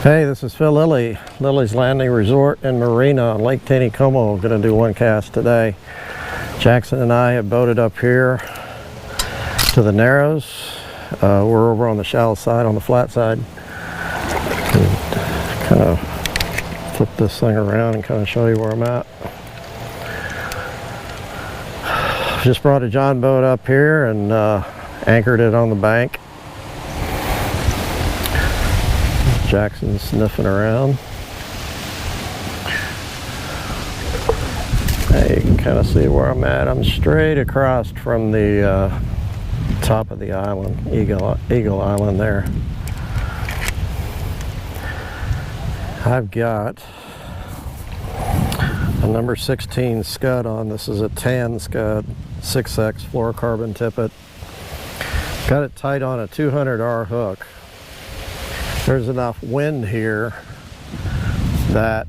Hey, this is Phil Lilley, Lilley's Landing Resort in Marina on Lake Taneycomo. I'm going to do one cast today. Jackson and I have boated up here to the Narrows. We're over on the shallow side, on the flat side. Kind of flip this thing around and kind of show you where I'm at. Just brought a John boat up here and anchored it on the bank. Jackson's sniffing around. You can kind of see where I'm at. I'm straight across from the top of the island, Eagle Island there. I've got a number 16 scud on. This is a tan scud, 6X fluorocarbon tippet. Got it tight on a 200R hook. There's enough wind here that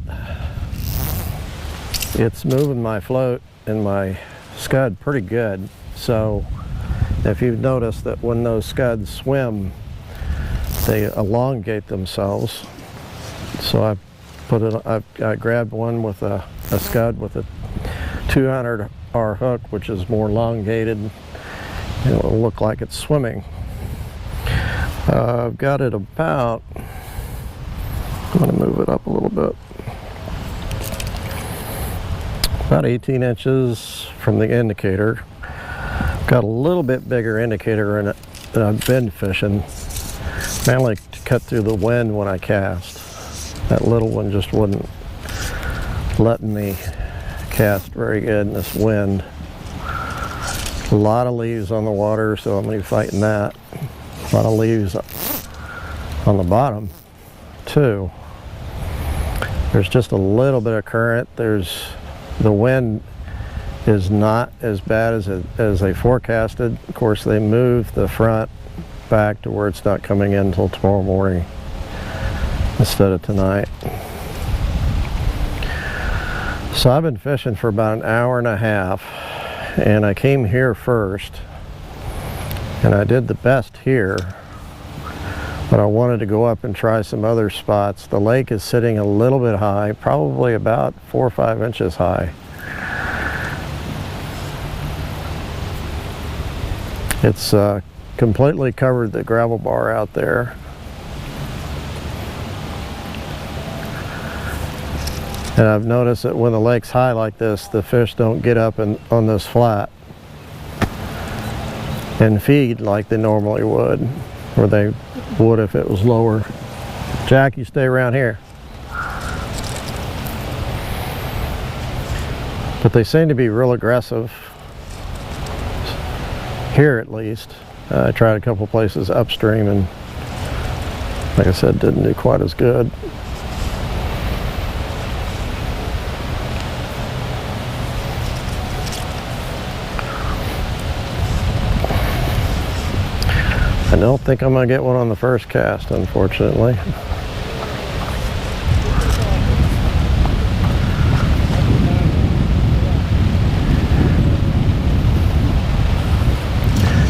it's moving my float and my scud pretty good. So if you've noticed that when those scuds swim, they elongate themselves. So I grabbed one with a scud with a 200R hook, which is more elongated. It'll look like it's swimming. I've got it about, I'm going to move it up a little bit, about 18 inches from the indicator. Got a little bit bigger indicator in it that I've been fishing, mainly to cut through the wind when I cast. That little one just wasn't letting me cast very good in this wind. A lot of leaves on the water, so I'm going to be fighting that. A lot of leaves on the bottom too. There's just a little bit of current. The wind is not as bad as they forecasted. Of course, they moved the front back to where it's not coming in until tomorrow morning instead of tonight. So I've been fishing for about an hour and a half, and I came here first. And I did the best here, but I wanted to go up and try some other spots. The lake is sitting a little bit high, probably about 4 or 5 inches high. It's completely covered the gravel bar out there. And I've noticed that when the lake's high like this, the fish don't get up on this flat and feed like they normally would, or they would if it was lower. Jack, you stay around here. But they seem to be real aggressive, here at least. I tried a couple places upstream and, like I said, didn't do quite as good. I don't think I'm going to get one on the first cast, unfortunately.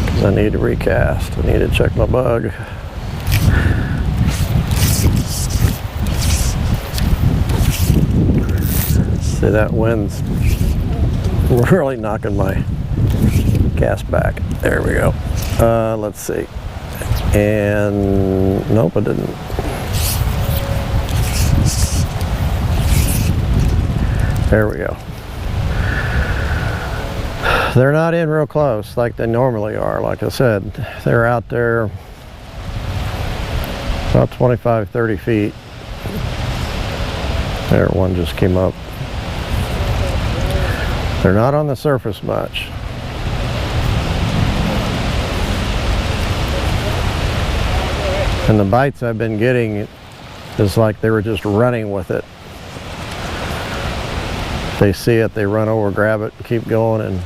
Because I need to recast. I need to check my bug. See, that wind's really knocking my cast back. There we go. Let's see. And nope, I didn't. There we go. They're not in real close like they normally are. Like I said, they're out there about 25, 30 feet. There, one just came up. They're not on the surface much. And the bites I've been getting is like they were just running with it. They see it, they run over, grab it, keep going, and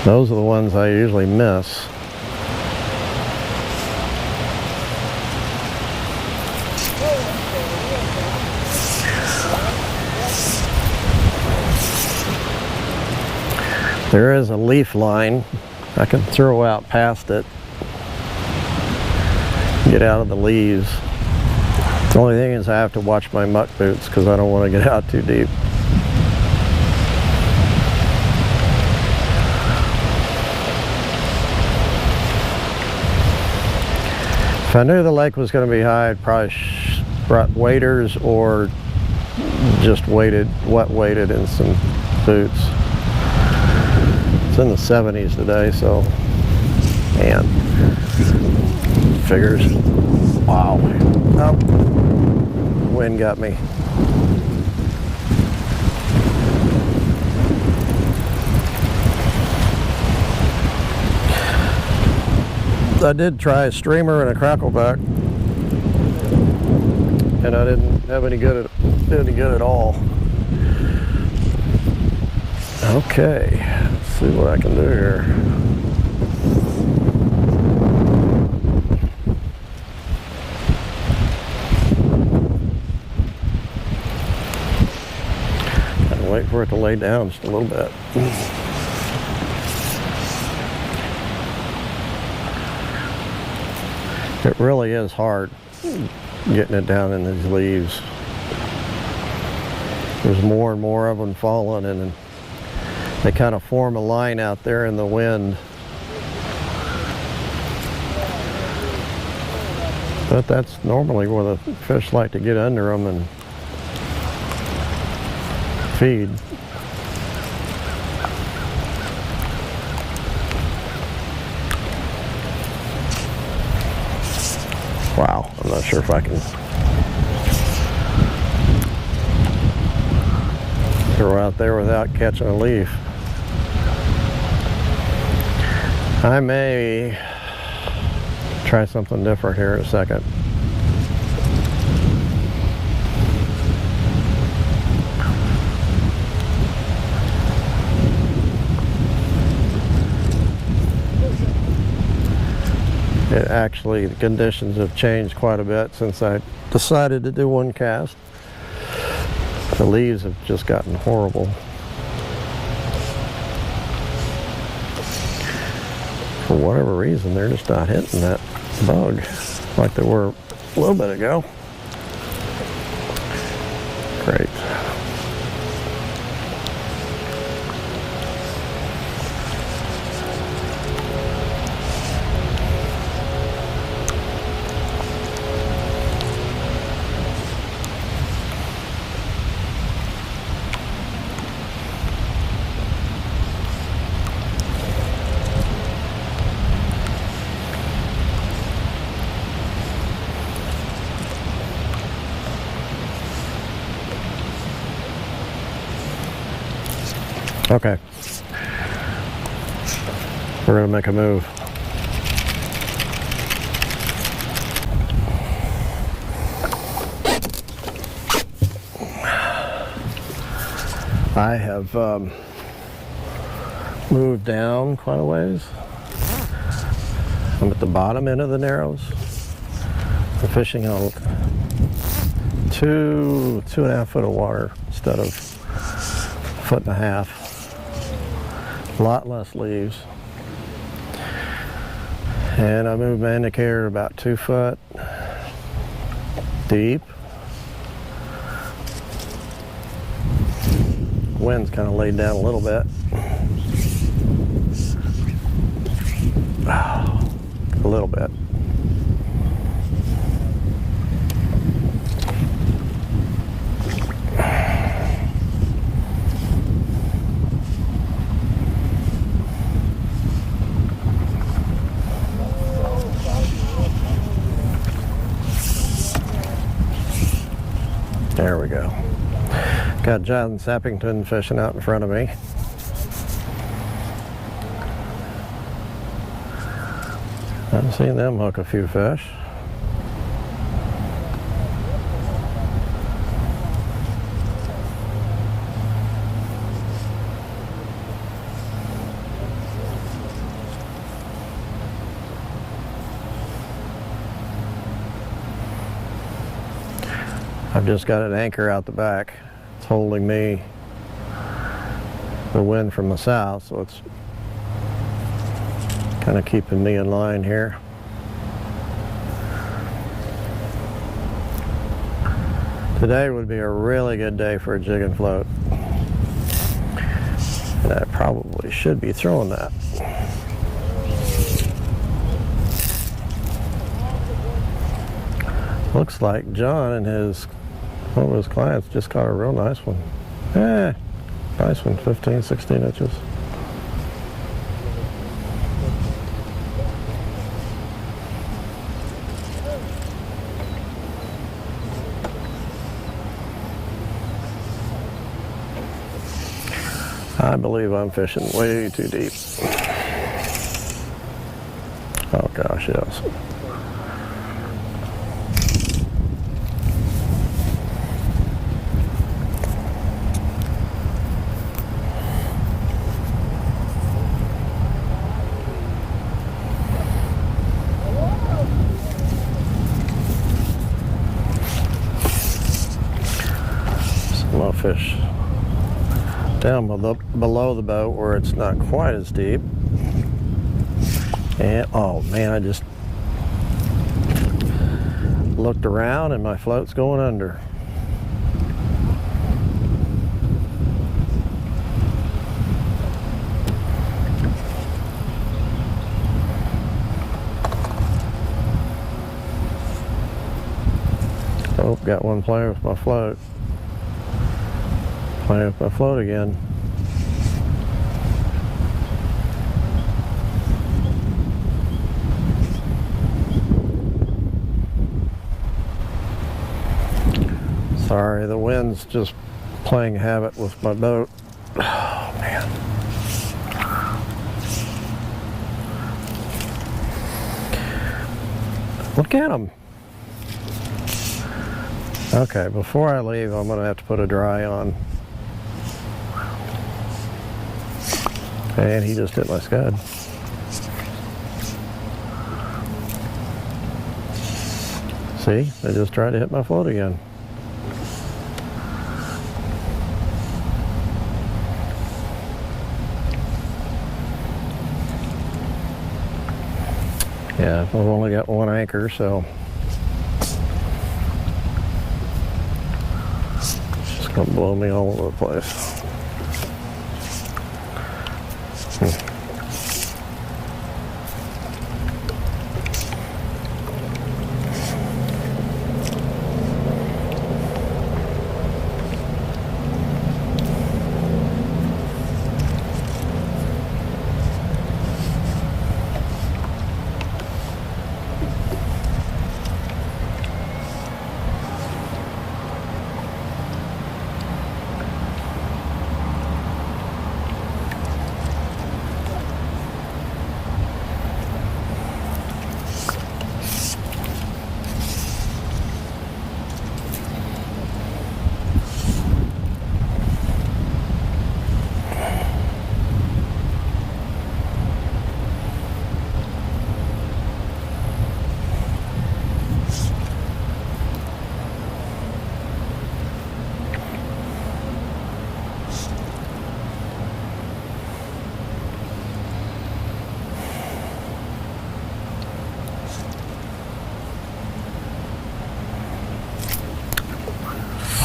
those are the ones I usually miss. There is a leaf line I can throw out past it. get out of the leaves. The only thing is I have to watch my muck boots because I don't want to get out too deep. If I knew the lake was going to be high, I'd probably brought waders or just wet waded in some boots. It's in the 70s today, so, man, figures. Wow. Oh, wind got me. I did try a streamer and a crackleback, and I didn't have any good at all. Okay, let's see what I can do here. Gotta wait for it to lay down just a little bit. It really is hard getting it down in these leaves. There's more and more of them falling, and they kind of form a line out there in the wind. But that's normally where the fish like to get under them and feed. Wow, I'm not sure if I can throw out there without catching a leaf. I may try something different here in a second. Actually, the conditions have changed quite a bit since I decided to do one cast. The leaves have just gotten horrible. For whatever reason, they're just not hitting that bug like they were a little bit ago. Great. Okay, we're gonna make a move. I have moved down quite a ways. I'm at the bottom end of the Narrows. I'm fishing on 2.5 foot of water instead of 1.5 foot. A lot less leaves. And I moved my indicator about 2 foot deep. Wind's kind of laid down a little bit. A little bit. There we go. Got John Sappington fishing out in front of me. I've seen them hook a few fish. I've just got an anchor out the back. It's holding me the wind from the south, so it's kind of keeping me in line here. Today would be a really good day for a jig and float. And I probably should be throwing that. Looks like John and one of his clients just caught a real nice one. Nice one, 15, 16 inches. I believe I'm fishing way too deep. Oh gosh, yes. Some fish down below the boat where it's not quite as deep. And oh man, I just looked around and my float's going under. Oh, got one playing with my float. Playing with my float again. Sorry, the wind's just playing havoc with my boat. Oh man. Look at them. Okay, before I leave, I'm going to have to put a dry on. And he just hit my scud. See, they just tried to hit my float again. Yeah, I've only got one anchor, so it's just gonna blow me all over the place.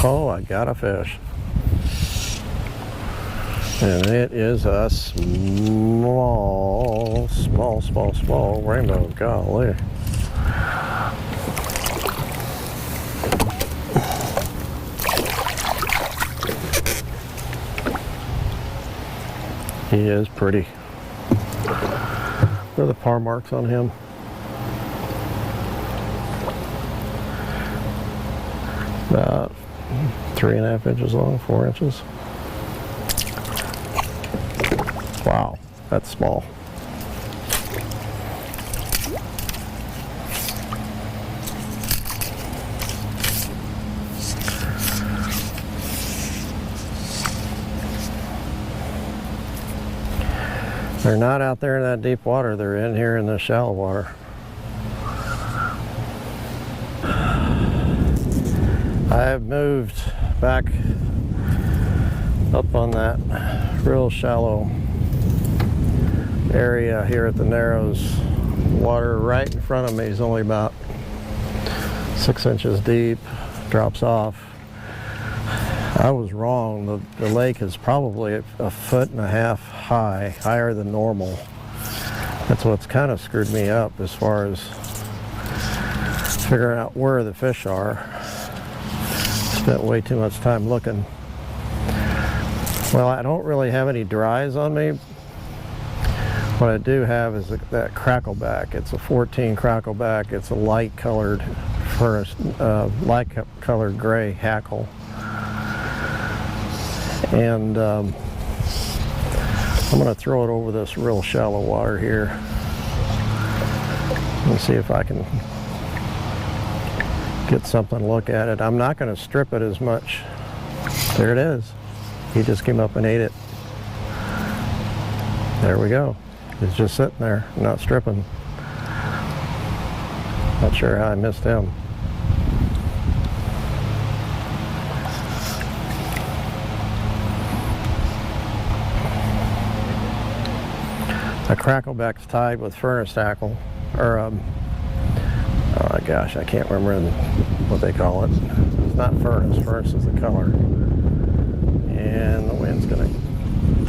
Oh, I got a fish. And it is a small rainbow. Golly. He is pretty. What are the par marks on him? About 3.5 inches long, 4 inches. Wow, that's small. They're not out there in that deep water, they're in here in the shallow water. I've moved back up on that real shallow area here at the Narrows. Water right in front of me is only about 6 inches deep, drops off. I was wrong. The lake is probably a 1.5 feet high, higher than normal. That's what's kind of screwed me up as far as figuring out where the fish are. Spent way too much time looking. Well, I don't really have any dries on me. What I do have is that crackleback. It's a 14 crackleback. It's a light colored furnace, light colored gray hackle. And I'm going to throw it over this real shallow water here. Let's see if I can get something to look at it. I'm not going to strip it as much. There it is. He just came up and ate it. There we go. He's just sitting there, not stripping. Not sure how I missed him. A crackleback's tied with furnace tackle, or oh my gosh, I can't remember what they call it. It's not furnace. Furnace is the color. And the wind's gonna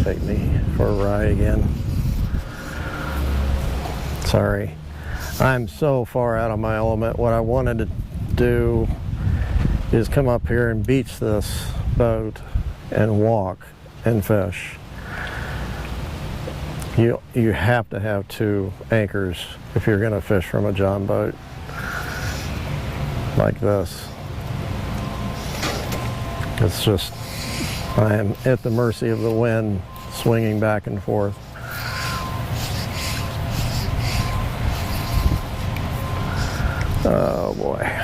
take me for a ride again. Sorry. I'm so far out of my element. What I wanted to do is come up here and beach this boat and walk and fish. You have to have 2 anchors if you're going to fish from a John boat like this. It's just, I am at the mercy of the wind swinging back and forth. Oh boy.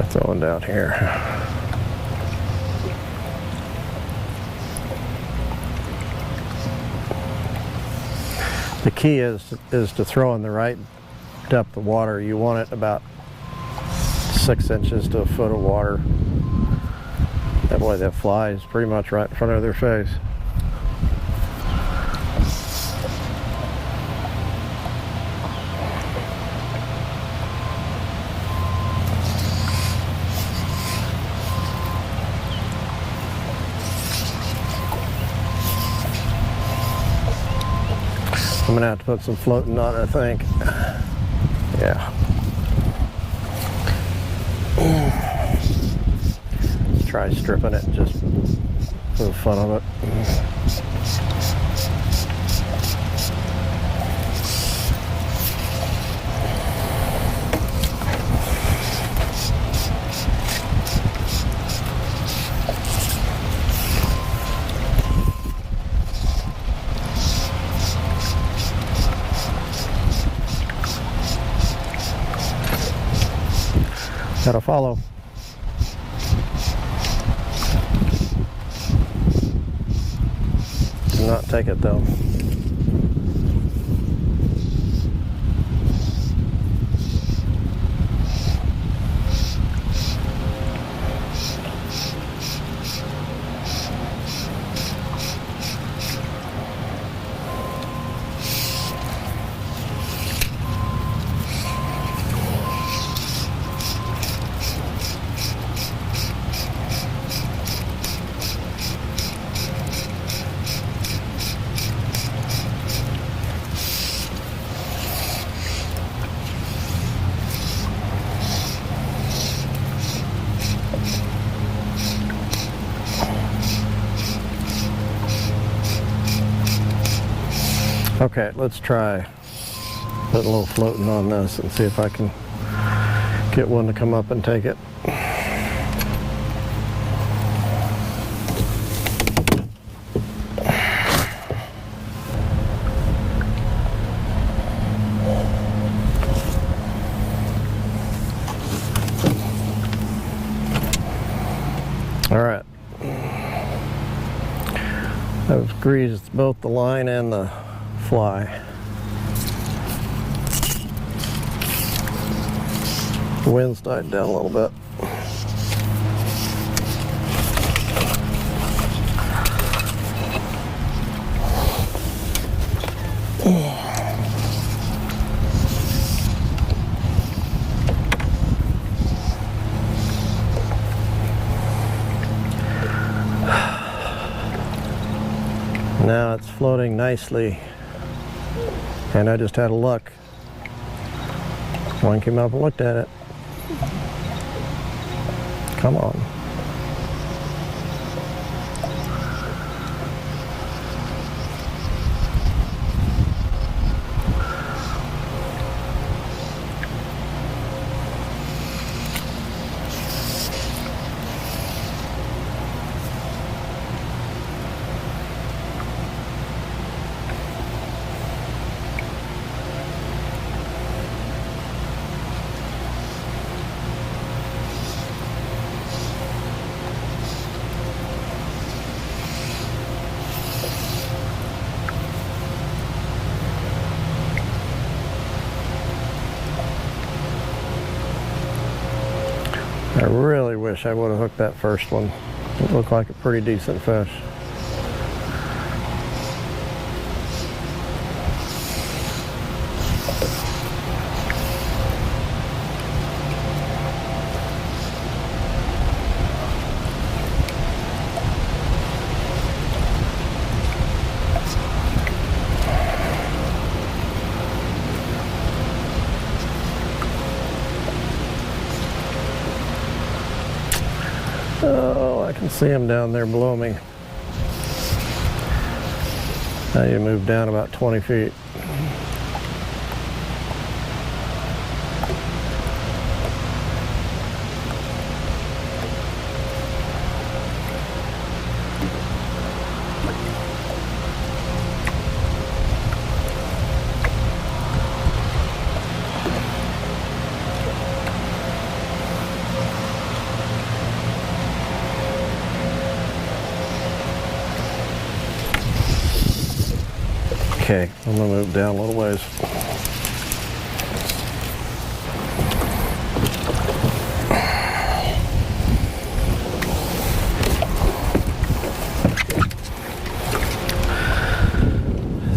Throwing down here. The key is to throw in the right depth of water. You want it about 6 inches to a foot of water. That way that fly is pretty much right in front of their face. I'm gonna have to put some floating on it, I think. Yeah. Let's try stripping it just for the fun of it. Gotta follow. Do not take it though. Okay, let's try putting a little floating on this and see if I can get one to come up and take it. All right. greased both the line and the fly. The wind's died down a little bit. Now it's floating nicely, and I just had a look. One came up and looked at it. Come on. I really wish I would have hooked that first one. It looked like a pretty decent fish. Oh, I can see him down there below me. I need to move down about 20 feet. Okay, I'm gonna move down a little ways.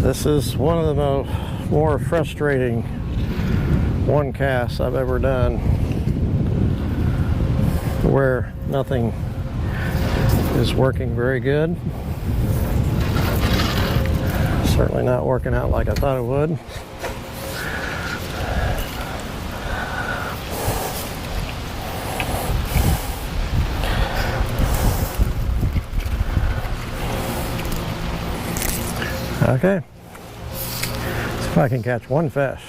This is one of the more frustrating one casts I've ever done, where nothing is working very good. Certainly not working out like I thought it would. Okay, see if I can catch one fish.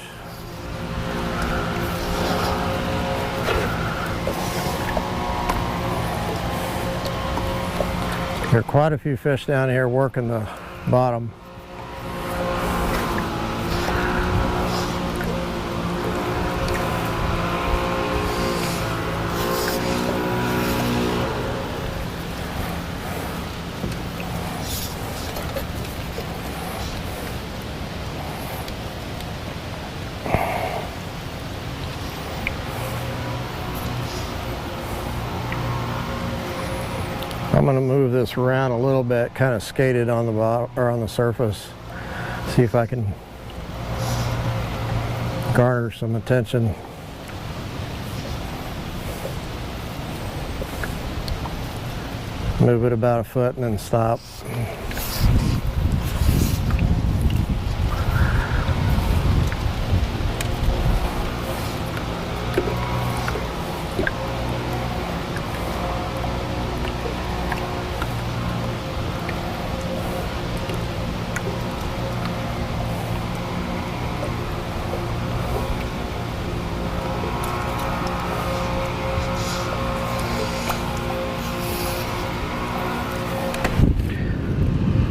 There are quite a few fish down here working the bottom. I'm going to move this around a little bit, kind of skate it on the bottom or on the surface. See if I can garner some attention. Move it about a foot and then stop.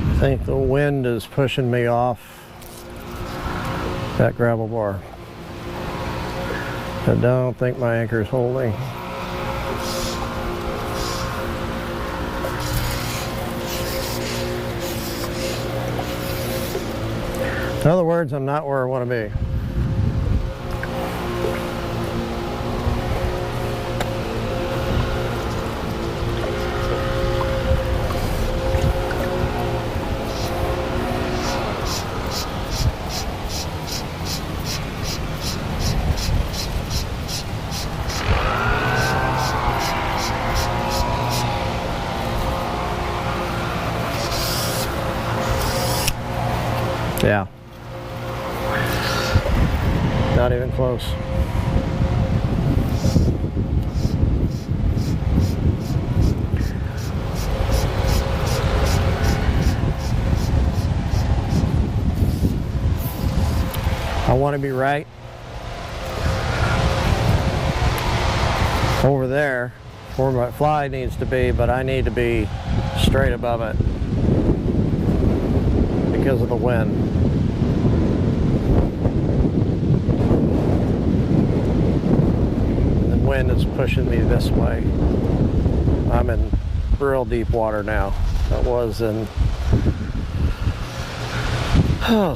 I think the wind is pushing me off that gravel bar. I don't think my anchor is holding. In other words, I'm not where I want to be. Yeah. Not even close. I want to be right over there where my fly needs to be, but I need to be straight above it because of the wind. The wind is pushing me this way. I'm in real deep water now. I was in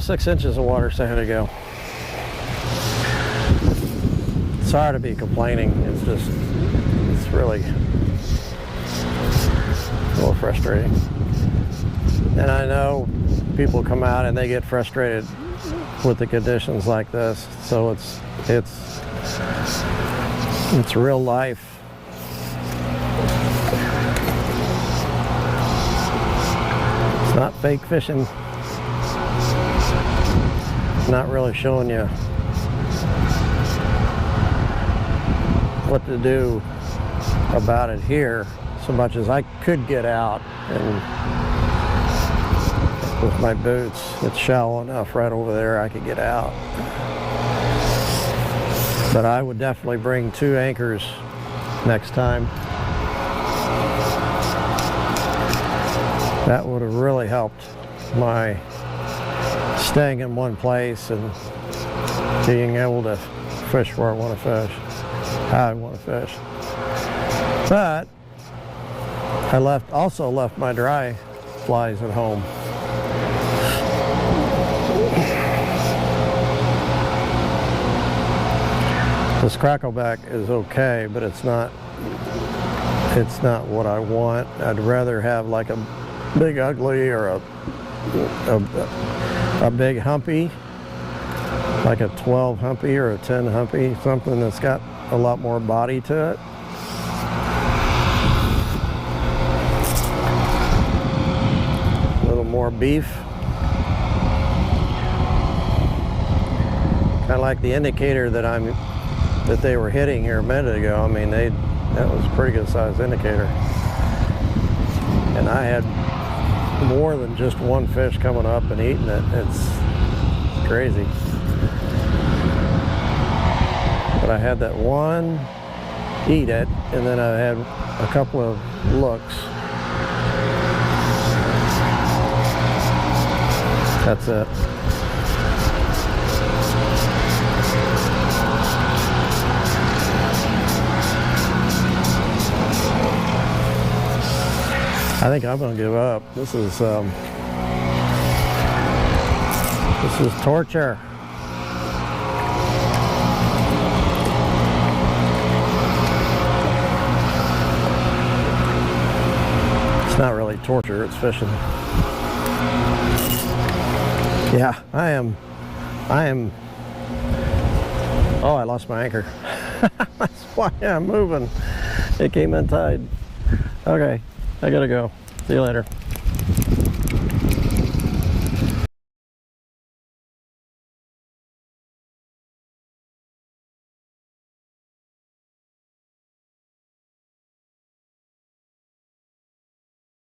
6 inches of water a second ago. Sorry to be complaining. It's just, it's really a little frustrating. And I know people come out and they get frustrated with the conditions like this. So it's real life. It's not fake fishing. It's not really showing you what to do about it here so much as I could get out, and with my boots, it's shallow enough right over there I could get out. But I would definitely bring 2 anchors next time. That would have really helped my staying in one place and being able to fish where I want to fish, how I want to fish. But I also left my dry flies at home. This crackleback is okay, but it's not what I want. I'd rather have like a big ugly or a big humpy, like a 12 humpy or a 10 humpy, something that's got a lot more body to it. A little more beef. Kind of like the indicator that they were hitting here a minute ago. I mean, that was a pretty good sized indicator. And I had more than just one fish coming up and eating it. It's crazy. But I had that one eat it, and then I had a couple of looks. That's it. I think I'm going to give up. This is torture. It's not really torture, it's fishing. Yeah, I am. Oh, I lost my anchor. That's why I'm moving. It came untied. Okay. I gotta go. See you later.